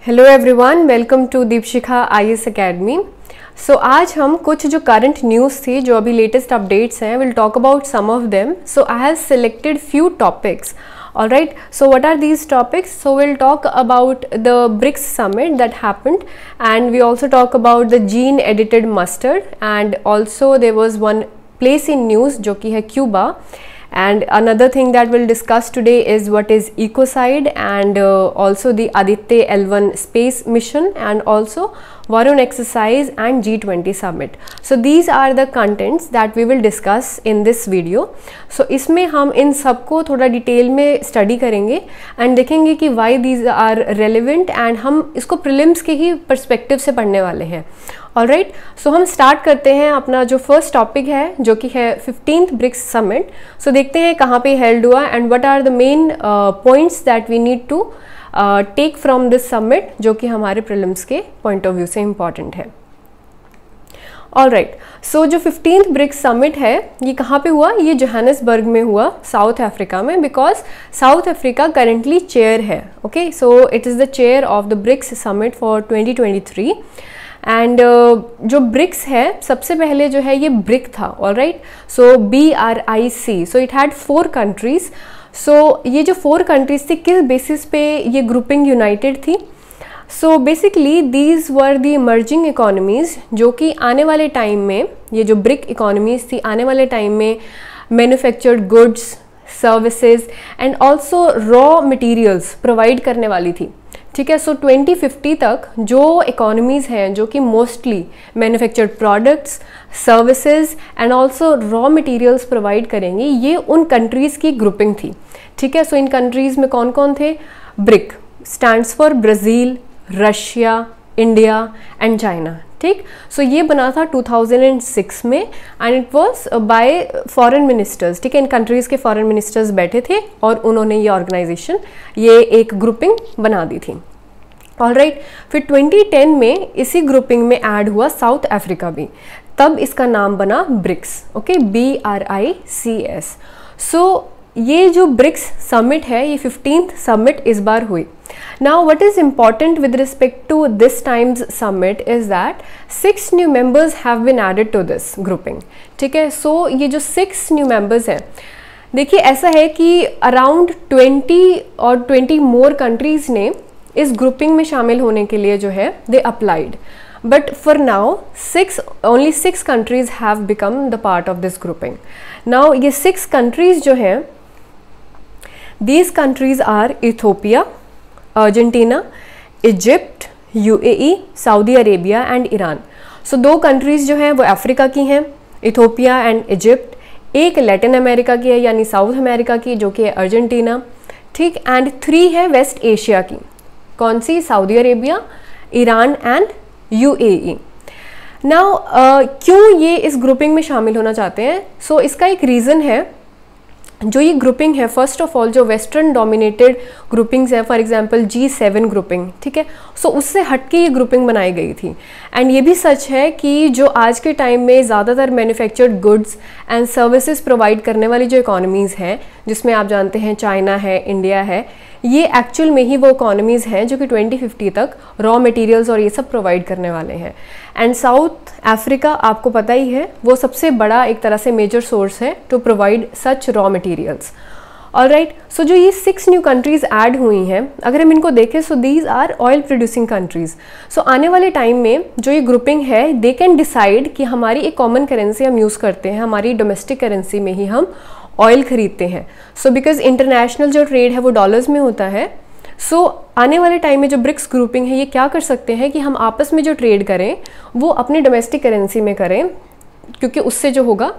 Hello everyone, welcome to Deepshikha IAS academy. So आज हम कुछ जो करंट न्यूज़ थी, जो अभी लेटेस्ट अपडेट्स हैं, will talk about some of them. So I have selected few topics. All right, so what are these topics? So we'll talk about the BRICS summit that happened, and we also talk about the gene edited mustard, and also there was one place in news जो कि है Cuba. And another thing that we'll discuss today is what is ecocide, and also the Aditya L1 space mission, and also Varun exercise and G20 summit. So these are the contents that we will discuss in this video. So इसमें हम इन सबको थोड़ा detail में study करेंगे and देखेंगे कि why these are relevant, and हम इसको प्रीलिम्स के ही पर्सपेक्टिव से पढ़ने वाले हैं. ऑलराइट, सो हम स्टार्ट करते हैं अपना जो फर्स्ट टॉपिक है, जो कि है 15th ब्रिक्स समिट. सो देखते हैं कहाँ पे हेल्ड हुआ and what are the main points that we need to take from this summit, जो कि हमारे प्रीलिम्स के पॉइंट ऑफ व्यू से इम्पॉर्टेंट है. ऑलराइट, सो जो 15th ब्रिक्स समिट है ये कहाँ पे हुआ? ये जोहानिसबर्ग में हुआ, साउथ अफ्रीका में, because South Africa currently chair है. Okay, so it is the chair of the BRICS summit for 2023. And जो ब्रिक्स है, सबसे पहले जो है ये ब्रिक था. Alright, so BRIC, so it had 4 countries. So ये जो 4 कंट्रीज थी, किस बेसिस पे ये ग्रुपिंग यूनाइटेड थी? So basically these were the emerging economies, जो कि आने वाले टाइम में, ये जो ब्रिक इकोनॉमीज़ थी, आने वाले टाइम में manufactured goods, services and also raw materials provide करने वाली थी. ठीक है, सो 2050 तक जो इकोनॉमीज़ हैं जो कि mostly manufactured products, services and also raw materials provide करेंगी, ये उन कंट्रीज़ की ग्रुपिंग थी. ठीक है, सो इन कंट्रीज़ में कौन कौन थे? Brick stands for Brazil, Russia, India and China. ठीक, सो ये बना था 2006 में and it was by foreign ministers. ठीक है, इन कंट्रीज़ के फॉरेन मिनिस्टर्स बैठे थे और उन्होंने ये ऑर्गेनाइजेशन, ये एक ग्रुपिंग बना दी थी. ऑलराइट, फिर 2010 में इसी ग्रुपिंग में ऐड हुआ साउथ अफ्रीका भी, तब इसका नाम बना ब्रिक्स. Okay, BRICS. सो ये जो ब्रिक्स समिट है, ये 15th समिट इस बार हुई. Now what is important with respect to this time's summit is that 6 new members have been added to this grouping. ठीक है, सो ये जो 6 new members हैं, देखिए ऐसा है कि अराउंड 20 और 20 मोर कंट्रीज़ ने इस ग्रुपिंग में शामिल होने के लिए जो है they applied, but for now only 6 countries have become the part of this grouping. Now ये 6 countries जो हैं, these countries are Ethiopia, Argentina, Egypt, UAE, Saudi Arabia and Iran. So 2 countries जो हैं वो अफ्रीका की हैं, इथोपिया एंड इजिप्ट. एक Latin America की है, यानी साउथ अमेरिका की, जो कि है अर्जेंटीना. ठीक, एंड 3 है वेस्ट एशिया की. कौन सी? Saudi Arabia, Iran and UAE. Now क्यों ये इस ग्रुपिंग में शामिल होना चाहते हैं? सो इसका एक रीज़न है. जो ये ग्रुपिंग है, फर्स्ट ऑफ ऑल जो वेस्टर्न डोमिनेटेड ग्रुपिंग्स है, फॉर एग्जांपल G7 ग्रुपिंग, ठीक है, सो उससे हटके ये ग्रुपिंग बनाई गई थी. एंड ये भी सच है कि जो आज के टाइम में ज़्यादातर manufactured goods and services provide करने वाली जो इकोनॉमीज़ हैं, जिसमें आप जानते हैं चाइना है, इंडिया है, ये एक्चुअल में ही वो इकोनॉमीज़ हैं जो कि 2050 तक रॉ मटेरियल्स और ये सब प्रोवाइड करने वाले हैं. एंड साउथ अफ्रीका, आपको पता ही है, वो सबसे बड़ा एक तरह से मेजर सोर्स है to provide such raw materials. Alright, so जो ये 6 न्यू कंट्रीज़ ऐड हुई हैं, अगर हम इनको देखें, so these are oil producing countries. So आने वाले टाइम में जो ये ग्रुपिंग है, दे कैन डिसाइड कि हमारी एक कॉमन करेंसी हम यूज़ करते हैं, हमारी डोमेस्टिक करेंसी में ही हम ऑयल खरीदते हैं. सो बिकॉज इंटरनेशनल जो ट्रेड है वो डॉलर्स में होता है. सो आने वाले टाइम में जो ब्रिक्स ग्रुपिंग है, ये क्या कर सकते हैं कि हम आपस में जो ट्रेड करें वो अपनी डोमेस्टिक करेंसी में करें, क्योंकि उससे जो होगा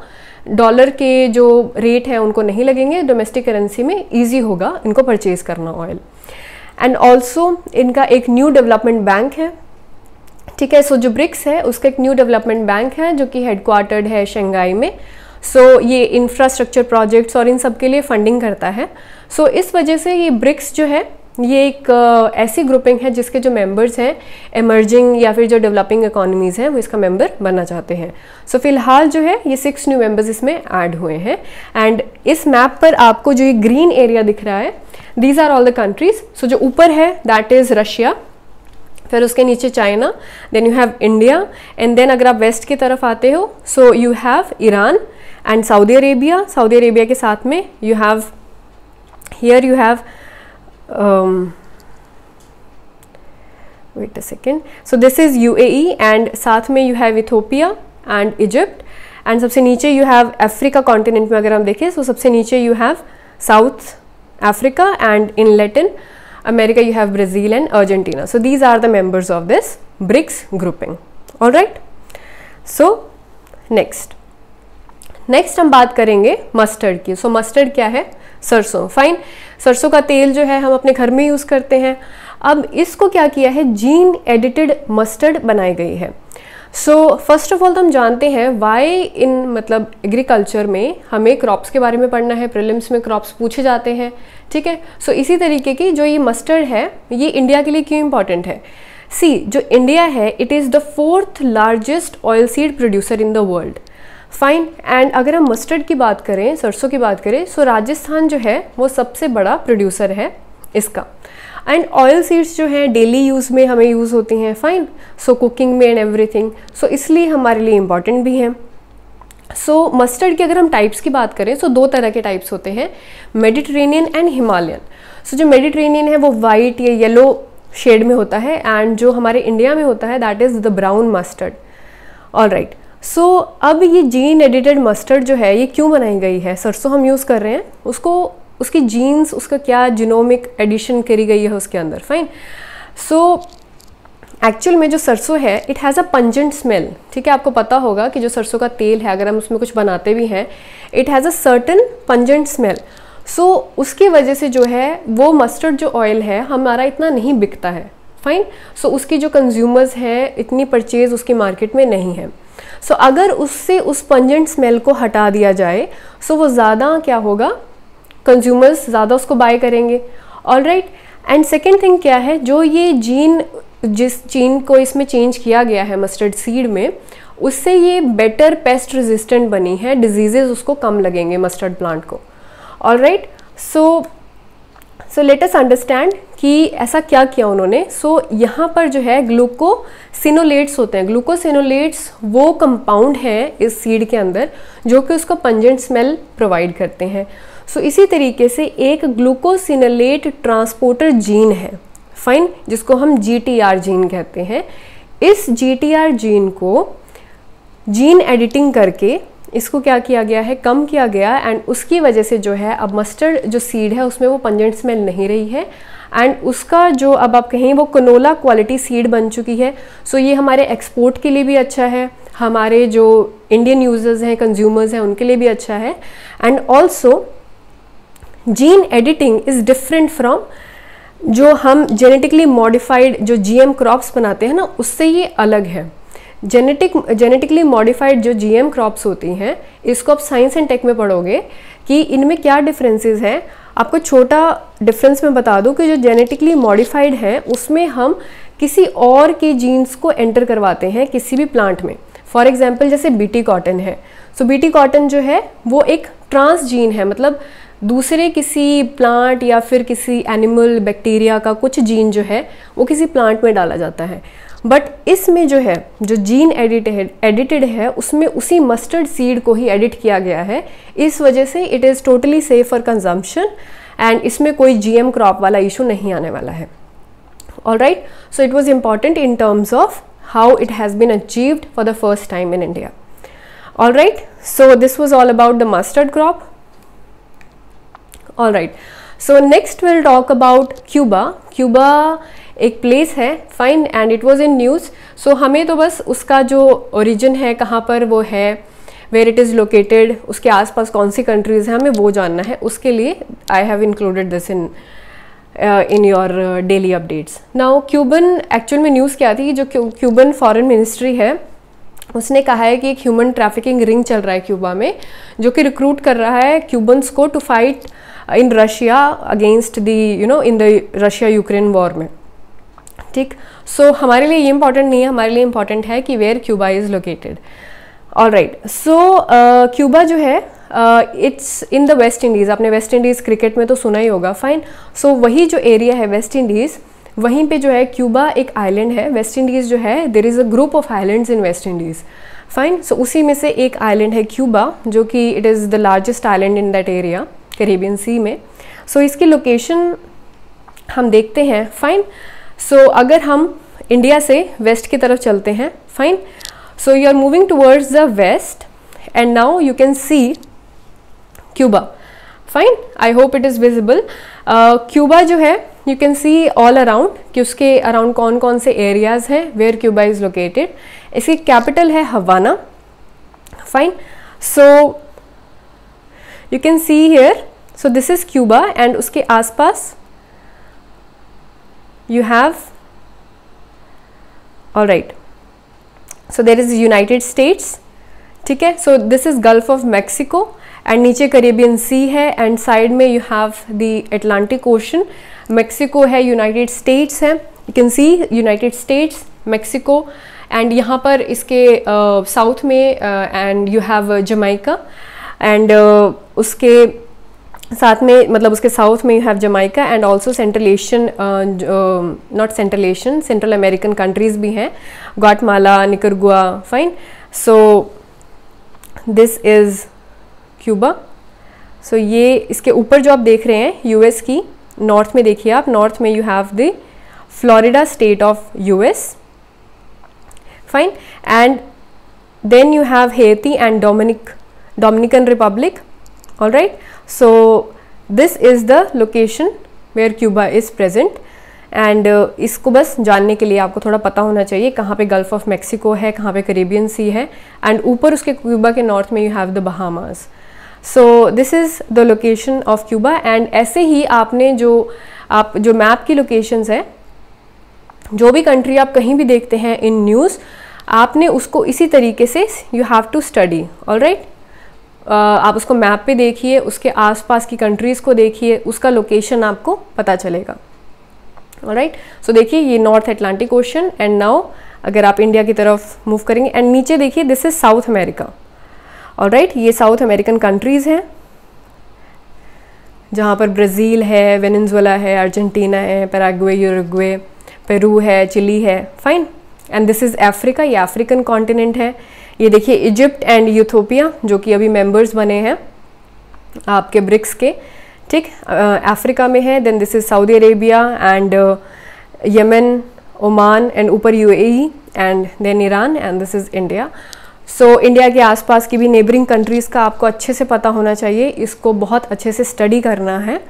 डॉलर के जो रेट हैं उनको नहीं लगेंगे, डोमेस्टिक करेंसी में ईजी होगा इनको परचेज करना ऑयल. एंड ऑल्सो इनका एक न्यू डेवलपमेंट बैंक है. ठीक है, सो जो ब्रिक्स है उसका एक न्यू डेवलपमेंट बैंक है जो कि हेडक्वार्टर्ड है शंघाई में. सो ये इंफ्रास्ट्रक्चर प्रोजेक्ट्स और इन सब के लिए फंडिंग करता है. सो इस वजह से ये ब्रिक्स जो है, ये एक ऐसी ग्रुपिंग है जिसके जो मेंबर्स हैं इमर्जिंग या फिर जो डेवलपिंग इकोनॉमीज़ हैं वो इसका मेंबर बनना चाहते हैं. सो फिलहाल जो है ये 6 न्यू मेंबर्स इसमें ऐड हुए हैं. एंड इस मैप पर आपको जो ये ग्रीन एरिया दिख रहा है, these are all the countries. So जो ऊपर है दैट इज़ रशिया, फिर उसके नीचे China, then you have India, and then अगर आप वेस्ट की तरफ आते हो so you have Iran and Saudi Arabia. Saudi Arabia के साथ में you have here you have wait a second, so this is UAE and साथ में you have Ethiopia and Egypt, and सबसे नीचे यू हैव अफ्रीका कॉन्टिनेंट में अगर हम देखें सो सबसे नीचे you have south Africa, and in Latin America you have Brazil and Argentina. So these are the members of this BRICS grouping. All right. So next हम बात करेंगे मस्टर्ड की। सो मस्टर्ड क्या है? सरसों। फाइन, सरसों का तेल जो है हम अपने घर में यूज़ करते हैं। अब इसको क्या किया है, जीन एडिटेड मस्टर्ड बनाई गई है। सो फर्स्ट ऑफ ऑल तो हम जानते हैं वाई इन मतलब एग्रीकल्चर में हमें क्रॉप्स के बारे में पढ़ना है, प्रीलिम्स में क्रॉप्स पूछे जाते हैं, ठीक है। सो इसी तरीके की जो ये मस्टर्ड है ये इंडिया के लिए क्यों इंपॉर्टेंट है? सी, जो इंडिया है it is the 4th largest oil seed producer in the world. Fine, and अगर हम मस्टर्ड की बात करें, सरसों की बात करें, सो राजस्थान जो है वो सबसे बड़ा प्रोड्यूसर है इसका। एंड ऑयल सीड्स जो हैं डेली यूज़ में हमें यूज़ होती हैं। फाइन, सो कुकिंग में एंड एवरीथिंग, सो इसलिए हमारे लिए इम्पॉर्टेंट भी है। सो मस्टर्ड के अगर हम टाइप्स की बात करें सो 2 तरह के टाइप्स होते हैं, मेडिटेरेनियन एंड हिमालयन। सो जो मेडिटेरेनियन है वो वाइट या येलो शेड में होता है, एंड जो हमारे इंडिया में होता है that is the brown mustard. All right, so अब ये जीन एडिटेड मस्टर्ड जो है ये क्यों बनाई गई है? सरसों हम यूज़ कर रहे हैं, उसको उसकी जीन्स, उसका क्या जीनोमिक एडिशन करी गई है उसके अंदर। फाइन, सो एक्चुअल में जो सरसों है it has a pungent smell, ठीक है। आपको पता होगा कि जो सरसों का तेल है अगर हम उसमें कुछ बनाते भी हैं it has a certain pungent smell. So उसकी वजह से जो है वो मस्टर्ड जो ऑयल है हमारा इतना नहीं बिकता है। फाइन, सो उसकी जो कंज्यूमर्स हैं इतनी परचेज उसकी मार्केट में नहीं है। सो अगर उससे उस पंजेंट स्मेल को हटा दिया जाए सो वो ज़्यादा क्या होगा, कंज्यूमर्स ज़्यादा उसको बाय करेंगे। All right, and second thing क्या है, जो ये जीन जिस जीन को इसमें चेंज किया गया है मस्टर्ड सीड में, उससे ये बेटर पेस्ट रेजिस्टेंट बनी है, डिजीजेज उसको कम लगेंगे मस्टर्ड प्लांट को। All right, so let us understand कि ऐसा क्या किया उन्होंने। सो यहाँ पर जो है ग्लूकोसिनोलेट्स होते हैं। ग्लूकोसिनोलेट्स वो कंपाउंड हैं इस सीड के अंदर जो कि उसको पंजेंट स्मेल प्रोवाइड करते हैं। सो इसी तरीके से एक ग्लूकोसिनोलेट ट्रांसपोर्टर जीन है, फाइन, जिसको हम GTR जीन कहते हैं। इस GTR जीन को जीन एडिटिंग करके इसको क्या किया गया है, कम किया गया, एंड उसकी वजह से जो है अब मस्टर्ड जो सीड है उसमें वो पंजेंट स्मेल नहीं रही है, एंड उसका जो अब आप कहें वो कनोला क्वालिटी सीड बन चुकी है। सो ये हमारे एक्सपोर्ट के लिए भी अच्छा है, हमारे जो इंडियन यूजर्स हैं, कंज्यूमर्स हैं, उनके लिए भी अच्छा है। And also gene editing is different from जो हम जेनेटिकली मॉडिफाइड जो GM क्रॉप्स बनाते हैं ना, उससे ये अलग है। जेनेटिकली मॉडिफाइड जो GM क्रॉप्स होती हैं, इसको आप साइंस एंड टेक में पढ़ोगे कि इनमें क्या डिफरेंसेस हैं। आपको छोटा डिफरेंस मैं बता दूं कि जो जेनेटिकली मॉडिफाइड है उसमें हम किसी और के जीन्स को एंटर करवाते हैं किसी भी प्लांट में। फॉर एग्जाम्पल जैसे BT कॉटन है, सो BT कॉटन जो है वो एक ट्रांस जीन है, मतलब दूसरे किसी प्लांट या फिर किसी एनिमल बैक्टीरिया का कुछ जीन जो है वो किसी प्लांट में डाला जाता है। बट इसमें जो है जो जीन एडिटेड है उसमें उसी मस्टर्ड सीड को ही एडिट किया गया है। इस वजह से it is totally safe for consumption, and इसमें कोई GM क्रॉप वाला इशू नहीं आने वाला है। All right, so it was important in terms of how it has been achieved for the first time in India. All right, so this was all about the mustard crop. All right, so next will talk about Cuba. Cuba एक place है, fine, and it was in news. So हमें तो बस उसका जो origin है, कहाँ पर वो है, वेयर इट इज़ लोकेटेड, उसके आसपास कौन सी कंट्रीज़ हैं, हमें वो जानना है। उसके लिए I have included this in your daily updates. Now Cuban actual में न्यूज़ क्या थी, जो क्यूबन फॉरेन मिनिस्ट्री है उसने कहा है कि एक ह्यूमन ट्रैफिकिंग रिंग चल रहा है क्यूबा में, जो कि रिक्रूट कर रहा है क्यूबन्स को to fight in Russia against the in the Russia Ukraine war में। ठीक, सो हमारे लिए ये इंपॉर्टेंट नहीं है, हमारे लिए इंपॉर्टेंट है कि where Cuba is located. All right, so Cuba जो है it's in the West Indies. आपने वेस्ट इंडीज़ क्रिकेट में तो सुना ही होगा, फाइन। सो वही जो एरिया है वेस्ट इंडीज़ वहीं पे जो है क्यूबा एक आइलैंड है, वेस्ट इंडीज़ जो है there is a group of islands in West Indies, fine. So उसी में से एक आइलैंड है क्यूबा, जो कि it is the largest island in that area, Caribbean sea में। सो इसकी लोकेशन हम देखते हैं, फाइन। सो अगर हम इंडिया से वेस्ट की तरफ चलते हैं, fine. So you are moving towards the west and now you can see Cuba, fine. I hope it is visible. Cuba जो है you can see all around कि उसके अराउंड कौन कौन से एरियाज़ हैं वेयर क्यूबा इज़ लोकेटेड। इसकी capital है Havana, fine. So you can see here, so this is Cuba and उसके आसपास you have, all right, so there is United States, ठीक है। so this is Gulf of Mexico and नीचे Caribbean Sea है and side में you have the Atlantic Ocean, Mexico है, United States है, you can see United States, Mexico and यहाँ पर इसके साउथ में and you have Jamaica and उसके साथ में मतलब उसके साउथ में you have Jamaica and also Central Asian, not Central Asian, Central American countries भी हैं, Guatemala, Nicaragua, fine. So this is Cuba. So ये इसके ऊपर जो आप देख रहे हैं यूएस की, नॉर्थ में देखिए आप, नॉर्थ में you have the Florida state of US, fine. And then you have Haiti and Dominican Republic, all right. So this is the location where Cuba is present and इसको बस जानने के लिए आपको थोड़ा पता होना चाहिए कहाँ पे गल्फ ऑफ मैक्सिको है, कहाँ पे कैरेबियन सी है एंड ऊपर उसके क्यूबा के नॉर्थ में you have the Bahamas. So this is the location of Cuba and ऐसे ही आपने जो मैप की लोकेशंस है, जो भी कंट्री आप कहीं भी देखते हैं इन न्यूज़, आपने उसको इसी तरीके से you have to study, all right. आप उसको मैप पे देखिए, उसके आसपास की कंट्रीज़ को देखिए, उसका लोकेशन आपको पता चलेगा, ऑलराइट। सो देखिए ये north Atlantic ocean and now अगर आप इंडिया की तरफ मूव करेंगे एंड नीचे देखिए this is south America, alright. ये साउथ अमेरिकन कंट्रीज़ हैं जहाँ पर ब्राज़ील है, वेनेजुएला है, अर्जेंटीना है, पैराग्वे, यूरुग्वे, पेरू है, चिली है, fine. And this is Africa, ये अफ्रीकन कॉन्टिनेंट है। ये देखिए इजिप्ट एंड यूथोपिया जो कि अभी मेंबर्स बने हैं आपके ब्रिक्स के, ठीक, अफ्रीका में है। Then this is Saudi Arabia and Yemen, Oman and ऊपर UAE and then Iran and this is India. So India के आसपास की भी नेबरिंग कंट्रीज़ का आपको अच्छे से पता होना चाहिए, इसको बहुत अच्छे से स्टडी करना है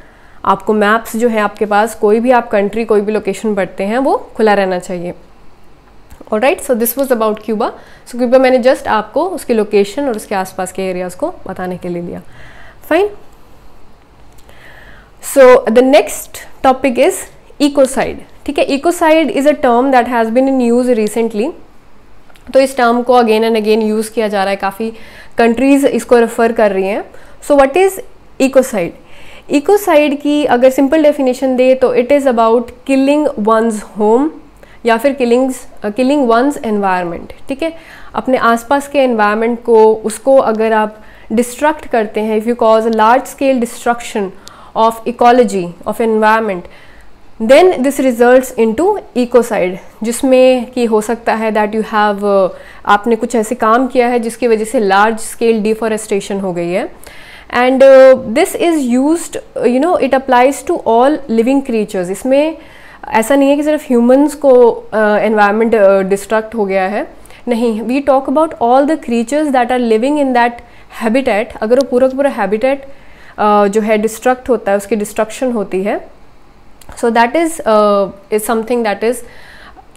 आपको। मैप्स जो है आपके पास, कोई भी आप कंट्री, कोई भी लोकेशन पढ़ते हैं वो खुला रहना चाहिए, alright. So this was about Cuba. So Cuba मैंने जस्ट आपको उसकी लोकेशन और उसके आसपास के एरियाज़ को बताने के लिए लिया, fine. So the next topic is ecocide, ठीक है। Ecocide is a term that has been in use recently. तो इस टर्म को अगेन एंड अगेन यूज़ किया जा रहा है, काफ़ी कंट्रीज़ इसको रेफ़र कर रही हैं। So what is ecocide? Ecocide की अगर सिंपल डेफिनेशन दे तो it is about killing one's home या फिर किलिंग वंस एनवायरनमेंट, ठीक है। अपने आसपास के एनवायरनमेंट को, उसको अगर आप डिस्ट्रक्ट करते हैं, if you cause a large scale destruction of ecology of environment, then this results into ecocide, जिसमें कि हो सकता है दैट यू हैव आपने कुछ ऐसे काम किया है जिसकी वजह से लार्ज स्केल डिफॉरेस्टेशन हो गई है। And this is used, you know, it applies to all living creatures. इसमें ऐसा नहीं है कि सिर्फ ह्यूमंस को एनवायरनमेंट डिस्ट्रक्ट हो गया है, नहीं, we talk about all the creatures that are living in that habitat. अगर वो पूरा पूरा हैबिटेट जो है डिस्ट्रक्ट होता है, उसकी डिस्ट्रक्शन होती है, so that is something that is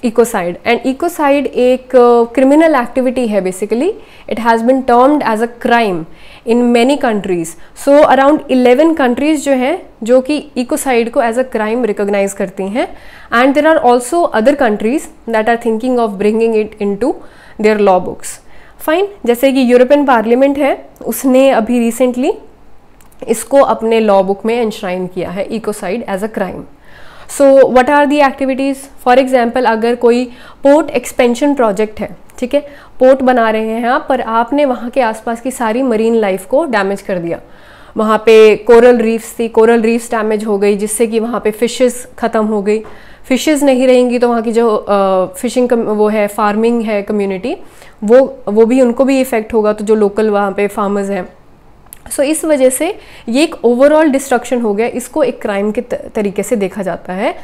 ecocide. And ecocide एक क्रिमिनल एक्टिविटी है basically. It has been termed as a crime in many countries. So around 11 countries जो हैं जो कि इकोसाइड को एज अ क्राइम रिकोगनाइज करती हैं। And there are also other countries that are thinking of bringing it into their law books, fine. जैसे कि European parliament है, उसने अभी रिसेंटली इसको अपने लॉ बुक में एंश्राइन किया है, ecocide as a crime. So what are the activities? For example अगर कोई पोर्ट एक्सपेंशन प्रोजेक्ट है, ठीक है, पोर्ट बना रहे हैं आप, पर आपने वहाँ के आसपास की सारी मरीन लाइफ को डैमेज कर दिया। वहाँ पे कोरल रीफ्स थी, कोरल रीफ्स डैमेज हो गई, जिससे कि वहाँ पे फिशेस ख़त्म हो गई, फिशेज़ नहीं रहेंगी तो वहाँ की जो फिशिंग वो है, फार्मिंग है कम्युनिटी, वो भी, उनको भी इफ़ेक्ट होगा, तो जो लोकल वहाँ पे फार्मर्स हैं। सो इस वजह से ये एक ओवरऑल डिस्ट्रक्शन हो गया, इसको एक क्राइम के तरीके से देखा जाता है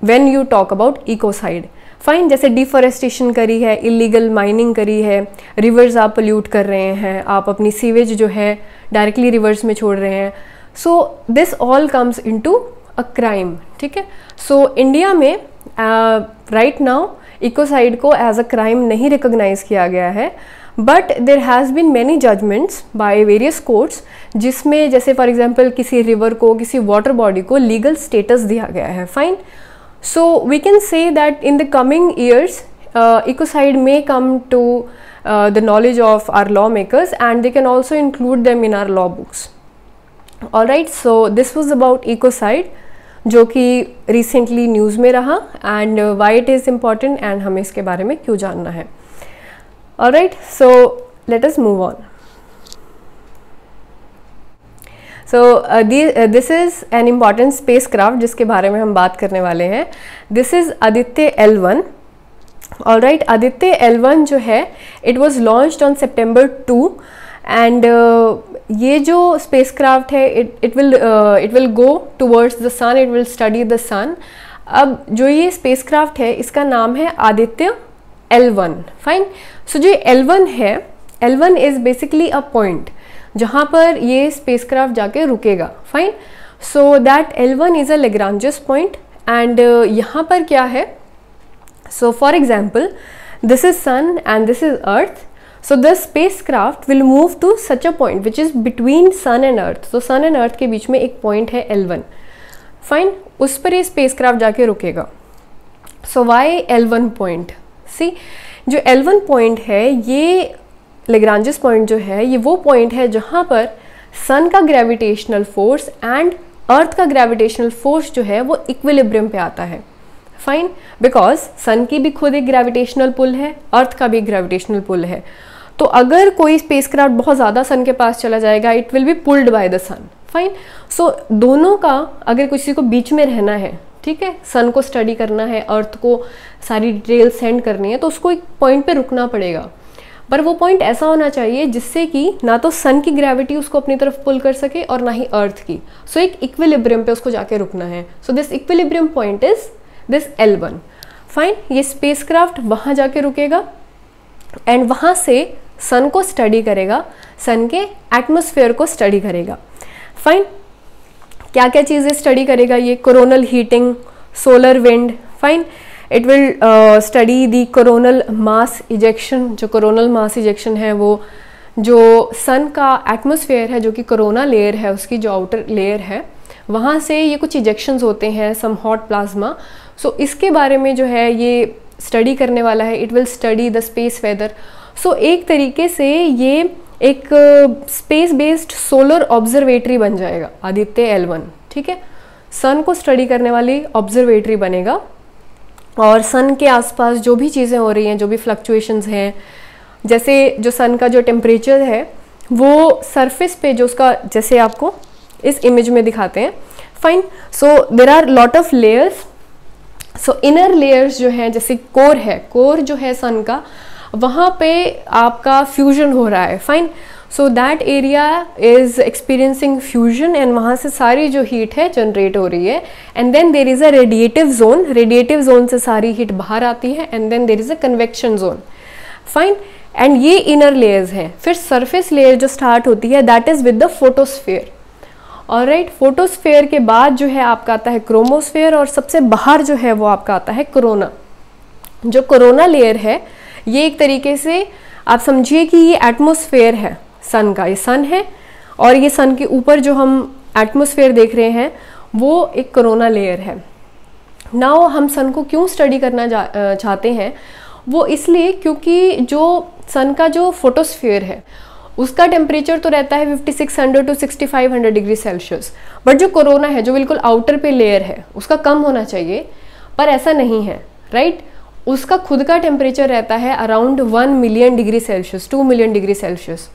when you talk about ecocide. Fine, जैसे डिफॉरेस्टेशन करी है, इलीगल माइनिंग करी है, रिवर्स आप पोल्यूट कर रहे हैं, आप अपनी सीवेज जो है डायरेक्टली रिवर्स में छोड़ रहे हैं, so this all comes into a crime, ठीक है। सो इंडिया में राइट नाउ इकोसाइड को एज अ क्राइम नहीं रिकॉग्नाइज किया गया है, but there has been many judgments by various courts, जिसमें जैसे फॉर एग्जांपल किसी रिवर को, किसी वाटर बॉडी को लीगल स्टेटस दिया गया है। Fine, so we can say that in the coming years ecocide may come to the knowledge of our lawmakers, and they can also include them in our law books. All right, so this was about ecocide, जो कि recently news में रहा, and why it is important and हमें इसके बारे में क्यों जानना है। All right, so let us move on. So this is an important spacecraft जिसके बारे में हम बात करने वाले हैं। This is Aditya L1. All right, Aditya L1 जो है it was launched on September 2, and ये जो spacecraft है it will go towards the sun, it will study the sun. अब जो ये spacecraft है इसका नाम है आदित्य L1. फाइन, सो जो L1 है, L1 is basically a point जहाँ पर ये स्पेसक्राफ्ट जाके रुकेगा। Fine, so that L1 is a Lagrangian point, and यहाँ पर क्या है, so for example this is sun and this is earth, so the spacecraft will move to such a point which is between sun and earth. तो sun and अर्थ के बीच में एक point है L1। फाइन, उस पर ये स्पेसक्राफ्ट जाके रुकेगा। सो वाई L1 पॉइंट? सी, जो L1 पॉइंट है, ये लेग्रांजियस पॉइंट जो है, ये वो पॉइंट है जहाँ पर सन का ग्रेविटेशनल फोर्स एंड अर्थ का ग्रेविटेशनल फोर्स जो है वो इक्विलिब्रियम पे आता है। फाइन, बिकॉज सन की भी खुद एक ग्रेविटेशनल पुल है, अर्थ का भी ग्रेविटेशनल पुल है। तो अगर कोई स्पेसक्राफ्ट बहुत ज़्यादा सन के पास चला जाएगा, it will be pulled by the sun. Fine, so दोनों का अगर किसी को बीच में रहना है, ठीक है, सन को स्टडी करना है, अर्थ को सारी डिटेल सेंड करनी है, तो उसको एक पॉइंट पे रुकना पड़ेगा। पर वो पॉइंट ऐसा होना चाहिए जिससे कि ना तो सन की ग्रेविटी उसको अपनी तरफ पुल कर सके और ना ही अर्थ की। सो एक इक्विलिब्रियम पे उसको जाके रुकना है। So this equilibrium point is this L1। Fine, ये स्पेसक्राफ्ट वहाँ जाके रुकेगा एंड वहाँ से सन को स्टडी करेगा, सन के एटमॉस्फेयर को स्टडी करेगा। फाइन, क्या क्या चीज़ें स्टडी करेगा ये? Coronal heating, solar wind. Fine, it will study the coronal mass ejection. जो कोरोनल मास इजेक्शन है वो जो सन का एटमॉस्फेयर है, जो कि कोरोना लेयर है, उसकी जो आउटर लेयर है, वहाँ से ये कुछ इजेक्शंस होते हैं, सम हॉट प्लाज्मा। सो इसके बारे में जो है ये स्टडी करने वाला है। It will study the space weather. So एक तरीके से ये एक स्पेस बेस्ड सोलर ऑब्जर्वेटरी बन जाएगा आदित्य L1। ठीक है, सन को स्टडी करने वाली ऑब्जर्वेटरी बनेगा और सन के आसपास जो भी चीज़ें हो रही हैं, जो भी फ्लक्चुएशंस हैं, जैसे जो सन का जो टेम्परेचर है वो सरफेस पे जो उसका, जैसे आपको इस इमेज में दिखाते हैं। Fine, so there are lot of layers. So inner layers जो हैं, जैसे कोर है, कोर जो है सन का, वहाँ पे आपका फ्यूजन हो रहा है। Fine, so that area is experiencing fusion and वहाँ से सारी जो हीट है जनरेट हो रही है। And then there is a radiative zone, radiative zone से सारी हीट बाहर आती है। And then there is a convection zone. Fine, and ये इनर लेयर्स हैं। फिर सरफेस लेयर जो स्टार्ट होती है that is with the photosphere. All right, photosphere के बाद जो है आपका आता है क्रोमोस्फेयर और सबसे बाहर जो है वो आपका आता है कोरोना। जो कोरोना लेयर है ये एक तरीके से आप समझिए कि ये एटमॉस्फेयर है सन का। ये सन है और ये सन के ऊपर जो हम एटमॉस्फेयर देख रहे हैं वो एक कोरोना लेयर है। नाउ हम सन को क्यों स्टडी करना चाहते हैं, वो इसलिए क्योंकि जो सन का जो फोटोस्फेयर है उसका टेम्परेचर तो रहता है 5600 to 6500 डिग्री सेल्सियस, बट जो कोरोना है जो बिल्कुल आउटर पे लेयर है उसका कम होना चाहिए, पर ऐसा नहीं है। राइट, उसका खुद का टेम्परेचर रहता है around 1 million degree Celsius, 2 million degree Celsius.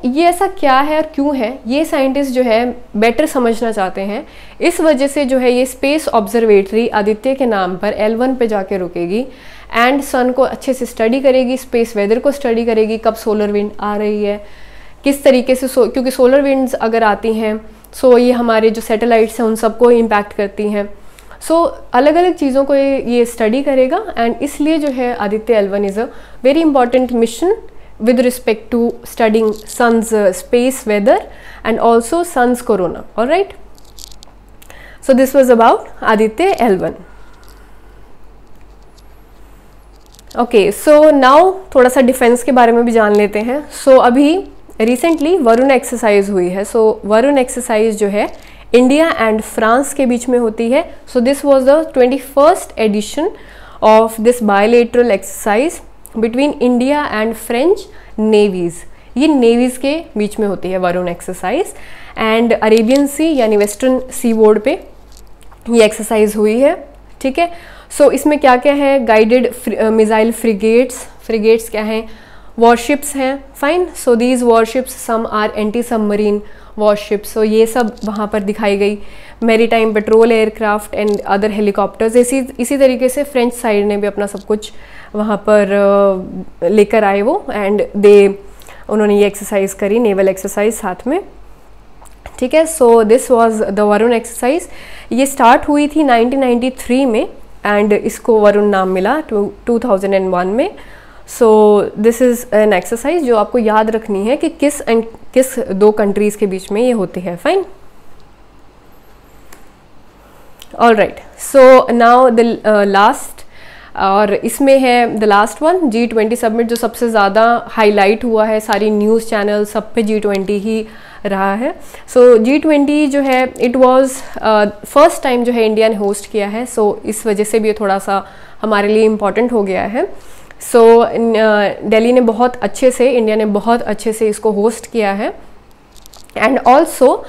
ये ऐसा क्या है और क्यों है, ये साइंटिस्ट जो है बेटर समझना चाहते हैं। इस वजह से जो है ये स्पेस ऑब्जर्वेटरी आदित्य के नाम पर L1 पे जाके रुकेगी एंड सन को अच्छे से स्टडी करेगी, स्पेस वेदर को स्टडी करेगी, कब सोलर विंड आ रही है, किस तरीके से क्योंकि सोलर विंड्स अगर आती हैं ये हमारे जो सैटेलाइट्स हैं उन सबको इम्पैक्ट करती हैं। अलग अलग चीज़ों को ये स्टडी करेगा एंड इसलिए जो है Aditya L1 is a very important mission with respect to studying sun's space weather and also sun's corona. All right, so this was about Aditya L1. Okay, so now थोड़ा सा डिफेंस के बारे में भी जान लेते हैं। अभी रिसेंटली वरुण एक्सरसाइज हुई है। वरुण एक्सरसाइज जो है इंडिया एंड फ्रांस के बीच में होती है। This was the 21st edition of this bilateral exercise between India and French navies. ये नेवीज़ के बीच में होती है Varun exercise and Arabian sea यानी वेस्टर्न सी बोर्ड पे ये एक्सरसाइज हुई है। ठीक है, इसमें क्या क्या है, गाइडेड मिसाइल फ्रिगेट्स क्या हैं, वॉरशिप्स हैं। Fine, these warships some are anti submarine warships, ये सब वहाँ पर दिखाई गई। Maritime patrol aircraft and other helicopters, इसी तरीके से फ्रेंच साइड ने भी अपना सब कुछ वहाँ पर लेकर आए वो एंड उन्होंने ये एक्सरसाइज करी, नेवल एक्सरसाइज साथ में। ठीक है, this was the Varun exercise. ये स्टार्ट हुई थी 1993 में एंड इसको वरुण नाम मिला 2001 में। दिस इज़ एन एक्सरसाइज जो आपको याद रखनी है कि किस दो कंट्रीज़ के बीच में ये होती है। Fine, all right, now the last, और इसमें है the last one G20 summit, जो सबसे ज़्यादा हाईलाइट हुआ है, सारी न्यूज़ चैनल सब पे G20 ही रहा है। G20 जो है इट वाज फर्स्ट टाइम जो है इंडिया ने होस्ट किया है। इस वजह से भी ये थोड़ा सा हमारे लिए इम्पॉर्टेंट हो गया है। दिल्ली ने बहुत अच्छे से, इंडिया ने बहुत अच्छे से इसको होस्ट किया है। एंड ऑल्सो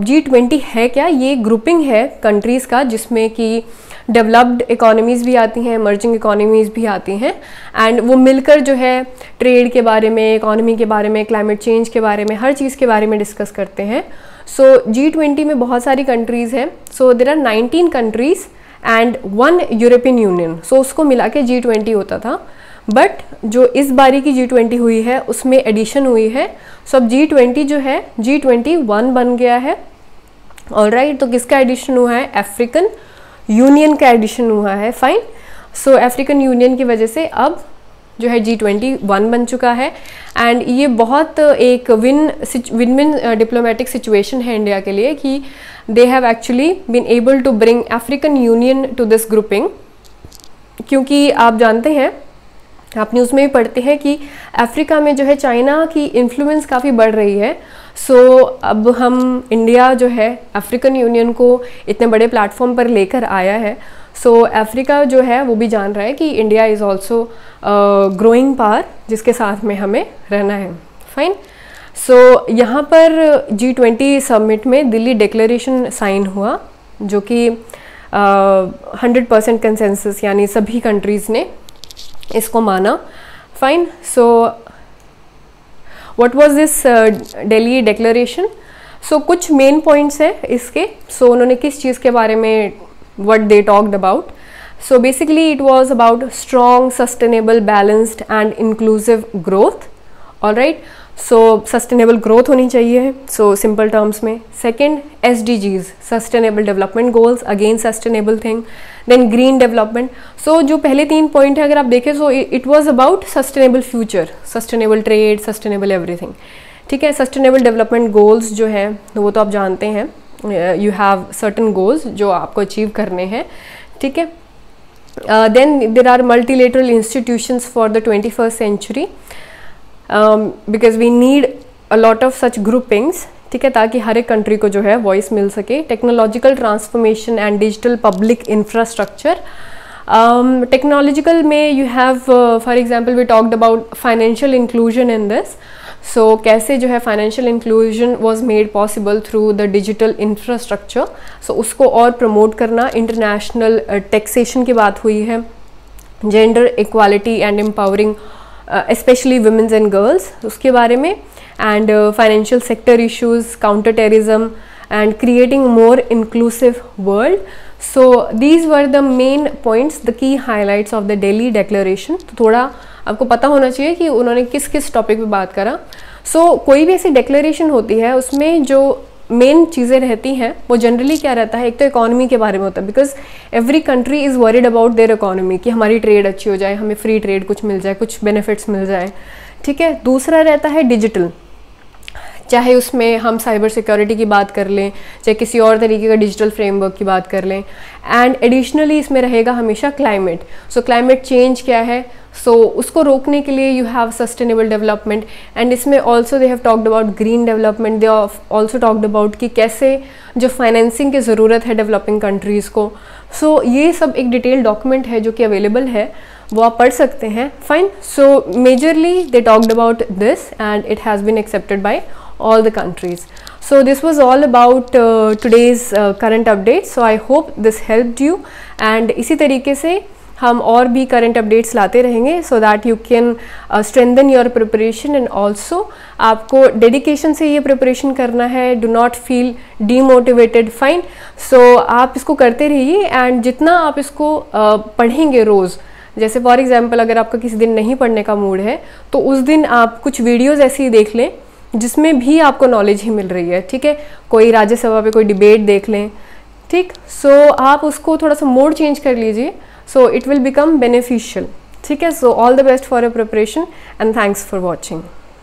G20 है क्या, ये ग्रुपिंग है कंट्रीज़ का जिसमें कि डेवलप्ड इकोनॉमीज़ भी आती हैं, इमर्जिंग इकोनॉमीज़ भी आती हैं एंड वो मिलकर जो है ट्रेड के बारे में, इकोनॉमी के बारे में, क्लाइमेट चेंज के बारे में, हर चीज़ के बारे में डिस्कस करते हैं। G20 में बहुत सारी कंट्रीज़ हैं। There are 19 countries and 1 European Union. उसको मिला के G20 होता था, बट जो इस बारी की G20 हुई है उसमें एडिशन हुई है। अब G20 जो है G21 बन गया है। ऑल राइट, तो किसका एडिशन हुआ है, अफ्रीकन यूनियन का एडिशन हुआ है। फाइन, अफ्रीकन यूनियन की वजह से अब जो है G21 बन चुका है एंड ये बहुत एक विन विन डिप्लोमेटिक सिचुएशन है इंडिया के लिए कि they have actually been able to bring African Union to this grouping. क्योंकि आप जानते हैं, आप न्यूज़ में भी पढ़ते हैं कि अफ्रीका में जो है चाइना की इन्फ्लुएंस काफ़ी बढ़ रही है। अब हम इंडिया जो है अफ्रीकन यूनियन को इतने बड़े प्लेटफॉर्म पर लेकर आया है। अफ्रीका जो है वो भी जान रहा है कि India is also growing power जिसके साथ में हमें रहना है। फाइन, यहाँ पर G20 समिट में दिल्ली डिक्लेरेशन साइन हुआ जो कि 100% कंसेंसस यानी सभी कंट्रीज़ ने इसको माना। Fine, what was this Delhi declaration? कुछ मेन पॉइंट्स हैं इसके। उन्होंने किस चीज़ के बारे में what they talked about? Basically it was about strong, sustainable, balanced and inclusive growth. All right, sustainable growth होनी चाहिए, simple terms में। Second, SDGs, sustainable development goals, again sustainable thing. Then green development. जो पहले 3 point है अगर आप देखें, it was about sustainable future, sustainable trade, sustainable everything. ठीक है, sustainable development goals जो है वो तो आप जानते हैं, यू हैव सर्टन गोल्स जो आपको अचीव करने हैं। ठीक है, then there are multilateral institutions for the 21st century because we need a lot of such groupings. ठीक है, ताकि हर एक कंट्री को जो है वॉइस मिल सके। Technological transformation and digital public infrastructure. Technological में you have for example we talked about financial inclusion in this. कैसे जो है financial inclusion was made possible through the digital infrastructure. उसको और प्रमोट करना। इंटरनेशनल टैक्सेशन की बात हुई है। Gender equality and empowering specially womens and girls, उसके बारे में, and financial sector issues, counter terrorism and creating more inclusive world. So these were the main points, the key highlights of the Delhi declaration. तो थोड़ा आपको पता होना चाहिए कि उन्होंने किस किस टॉपिक पे बात करा. सो कोई भी ऐसी डिक्लेरेशन होती है उसमें जो मेन चीज़ें रहती हैं वो जनरली क्या रहता है, एक तो इकोनॉमी के बारे में होता है, because every country is worried about their economy, कि हमारी ट्रेड अच्छी हो जाए, हमें फ्री ट्रेड कुछ मिल जाए, कुछ बेनिफिट्स मिल जाए, ठीक है. दूसरा रहता है डिजिटल, चाहे उसमें हम साइबर सिक्योरिटी की बात कर लें, चाहे किसी और तरीके का डिजिटल फ्रेमवर्क की बात कर लें. एंड एडिशनली इसमें रहेगा हमेशा क्लाइमेट. सो क्लाइमेट चेंज क्या है, सो उसको रोकने के लिए you have sustainable development, and इसमें also they have talked about green development. They also talked about कि कैसे जो फाइनेंसिंग की ज़रूरत है डेवलपिंग कंट्रीज़ को. सो ये सब एक डिटेल डॉक्यूमेंट है जो कि अवेलेबल है, वो आप पढ़ सकते हैं. Fine. So majorly they talked about this and it has been accepted by all the countries. So this was all about today's current updates. So I hope this helped you, and इसी तरीके से हम और भी current updates लाते रहेंगे so that you can strengthen your preparation, and also आपको dedication से ये प्रिपरेशन करना है. Do not feel demotivated. Fine. So आप इसको करते रहिए, एंड जितना आप इसको पढ़ेंगे रोज़, जैसे फॉर एग्जाम्पल अगर आपका किसी दिन नहीं पढ़ने का मूड है तो उस दिन आप कुछ वीडियोज़ ऐसी देख लें जिसमें भी आपको नॉलेज ही मिल रही है, ठीक है. कोई राज्यसभा पे कोई डिबेट देख लें, ठीक. सो आप उसको थोड़ा सा मोड चेंज कर लीजिए, so it will become beneficial, ठीक है. So all the best for your preparation, and thanks for watching.